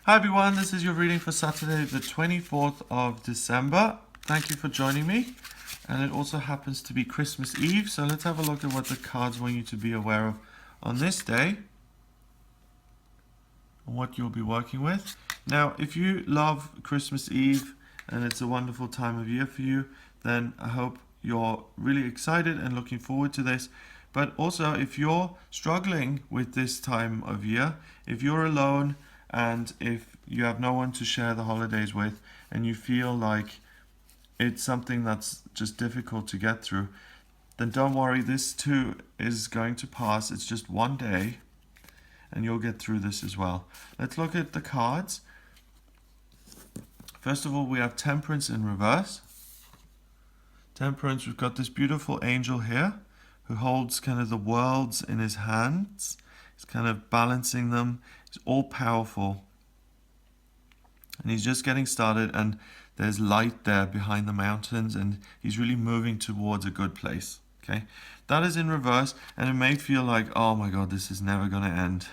Hi everyone, this is your reading for Saturday the 24th of December. Thank you for joining me. And it also happens to be Christmas Eve, so let's have a look at what the cards want you to be aware of on this day and what you'll be working with. Now, if you love Christmas Eve and it's a wonderful time of year for you, then I hope you're really excited and looking forward to this. But also, if you're struggling with this time of year, if you're alone and if you have no one to share the holidays with and you feel like it's something that's just difficult to get through, then don't worry, this too is going to pass. It's just one day and you'll get through this as well. Let's look at the cards. First of all, we have Temperance in reverse. Temperance, we've got this beautiful angel here who holds kind of the worlds in his hands. He's kind of balancing them. He's all powerful. And he's just getting started, and there's light there behind the mountains, and he's really moving towards a good place. Okay, that is in reverse, and it may feel like, oh my God, this is never going to end.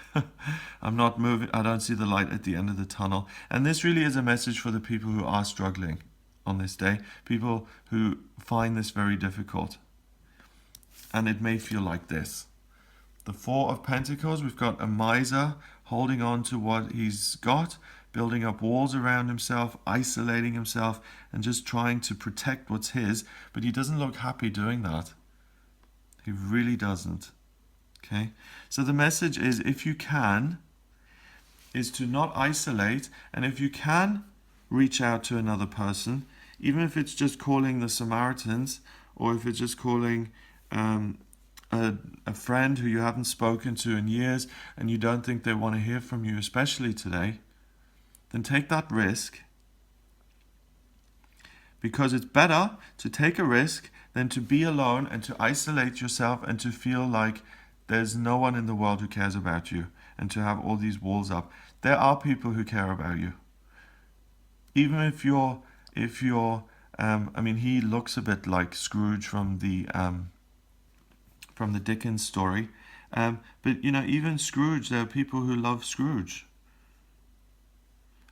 I'm not moving. I don't see the light at the end of the tunnel. And this really is a message for the people who are struggling on this day, people who find this very difficult. And it may feel like this. The Four of Pentacles, we've got a miser holding on to what he's got, building up walls around himself, isolating himself, and just trying to protect what's his, but he doesn't look happy doing that. He really doesn't. Okay? So the message is, if you can, is to not isolate, and if you can reach out to another person, even if it's just calling the Samaritans, or if it's just calling a friend who you haven't spoken to in years and you don't think they want to hear from you, especially today, then take that risk, because it's better to take a risk than to be alone and to isolate yourself and to feel like there's no one in the world who cares about you and to have all these walls up. There are people who care about you. Even if you're I mean, he looks a bit like Scrooge from the Dickens story. But, you know, even Scrooge, there are people who love Scrooge.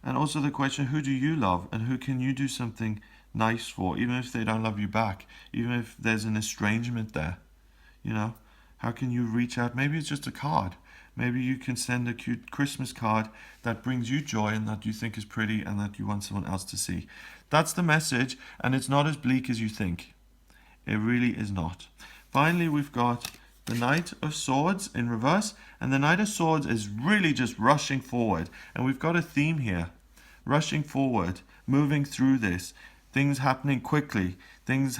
And also the question, who do you love and who can you do something nice for, even if they don't love you back, even if there's an estrangement there? You know, how can you reach out? Maybe it's just a card. Maybe you can send a cute Christmas card that brings you joy and that you think is pretty and that you want someone else to see. That's the message, and it's not as bleak as you think. It really is not. Finally, we've got the Knight of Swords in reverse, and the Knight of Swords is really just rushing forward. And we've got a theme here. Rushing forward, moving through this, things happening quickly, things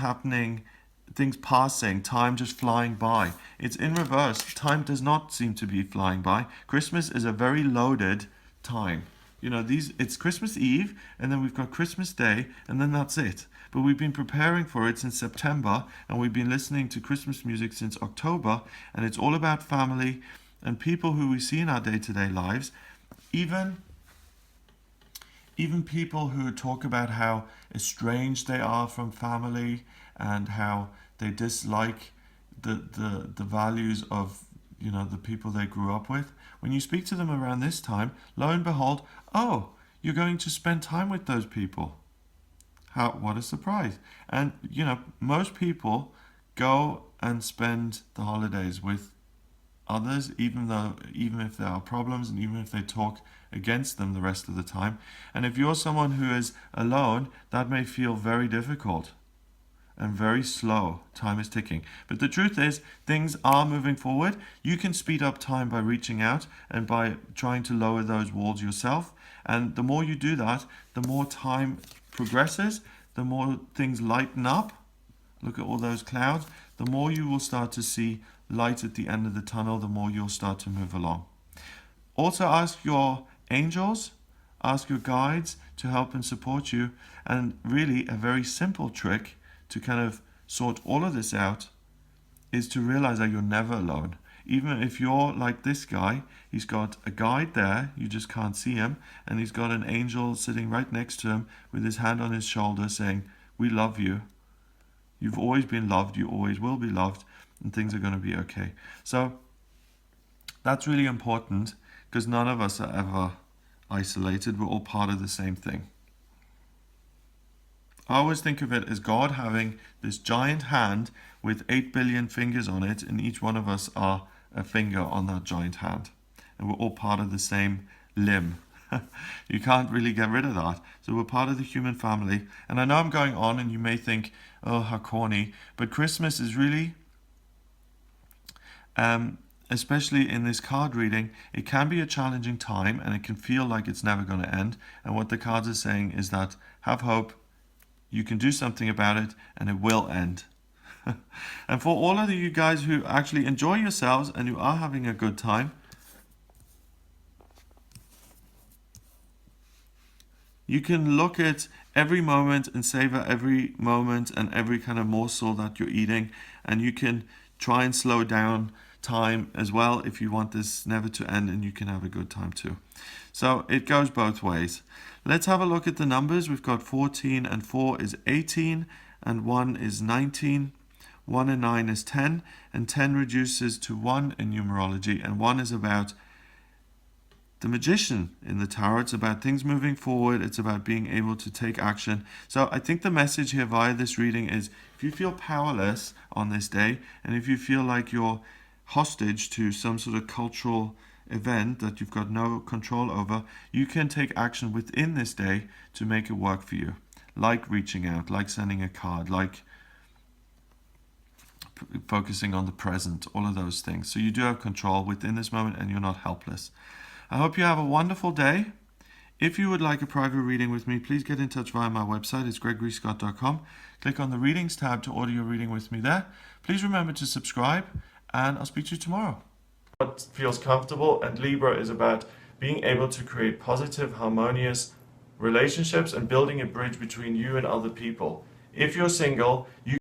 passing, time just flying by. It's in reverse. Time does not seem to be flying by. Christmas is a very loaded time. You know, it's Christmas Eve, and then we've got Christmas Day, and then that's it. But we've been preparing for it since September, and we've been listening to Christmas music since October, and it's all about family and people who we see in our day-to-day lives. Even people who talk about how estranged they are from family and how they dislike the values of, you know, the people they grew up with. When you speak to them around this time, lo and behold, oh, you're going to spend time with those people. What a surprise. And, you know, most people go and spend the holidays with others, even if there are problems and even if they talk against them the rest of the time. And if you're someone who is alone, that may feel very difficult and very slow. Time is ticking. But the truth is, things are moving forward. You can speed up time by reaching out and by trying to lower those walls yourself. And the more you do that, the more time progresses, the more things lighten up. Look at all those clouds. The more you will start to see light at the end of the tunnel, the more you'll start to move along. Also ask your angels, ask your guides to help and support you. And really a very simple trick to kind of sort all of this out is to realize that you're never alone. Even if you're like this guy, he's got a guide there, you just can't see him, and he's got an angel sitting right next to him with his hand on his shoulder saying, we love you. You've always been loved, you always will be loved, and things are going to be okay. So that's really important, because none of us are ever isolated. We're all part of the same thing. I always think of it as God having this giant hand with 8 billion fingers on it, and each one of us are a finger on that giant hand. And we're all part of the same limb. You can't really get rid of that. So we're part of the human family. And I know I'm going on and you may think, oh, how corny. But Christmas is really, especially in this card reading, it can be a challenging time and it can feel like it's never going to end. And what the cards are saying is that have hope, you can do something about it, and it will end. And for all of you guys who actually enjoy yourselves and who are having a good time, you can look at every moment and savor every moment and every kind of morsel that you're eating, and you can try and slow down time as well if you want this never to end, and you can have a good time too. So it goes both ways. Let's have a look at the numbers. We've got 14 and 4 is 18 and 1 is 19. 1 and 9 is 10, and 10 reduces to 1 in numerology, and 1 is about the magician in the tarot. It's about things moving forward. It's about being able to take action. So I think the message here via this reading is if you feel powerless on this day, and if you feel like you're hostage to some sort of cultural event that you've got no control over, you can take action within this day to make it work for you. Like reaching out, like sending a card, like focusing on the present, all of those things. So you do have control within this moment and you're not helpless. I hope you have a wonderful day. If you would like a private reading with me, please get in touch via my website. It's gregoryscott.com. Click on the readings tab to order your reading with me there. Please remember to subscribe, and I'll speak to you tomorrow. What feels comfortable, and Libra is about being able to create positive, harmonious relationships and building a bridge between you and other people. If you're single, you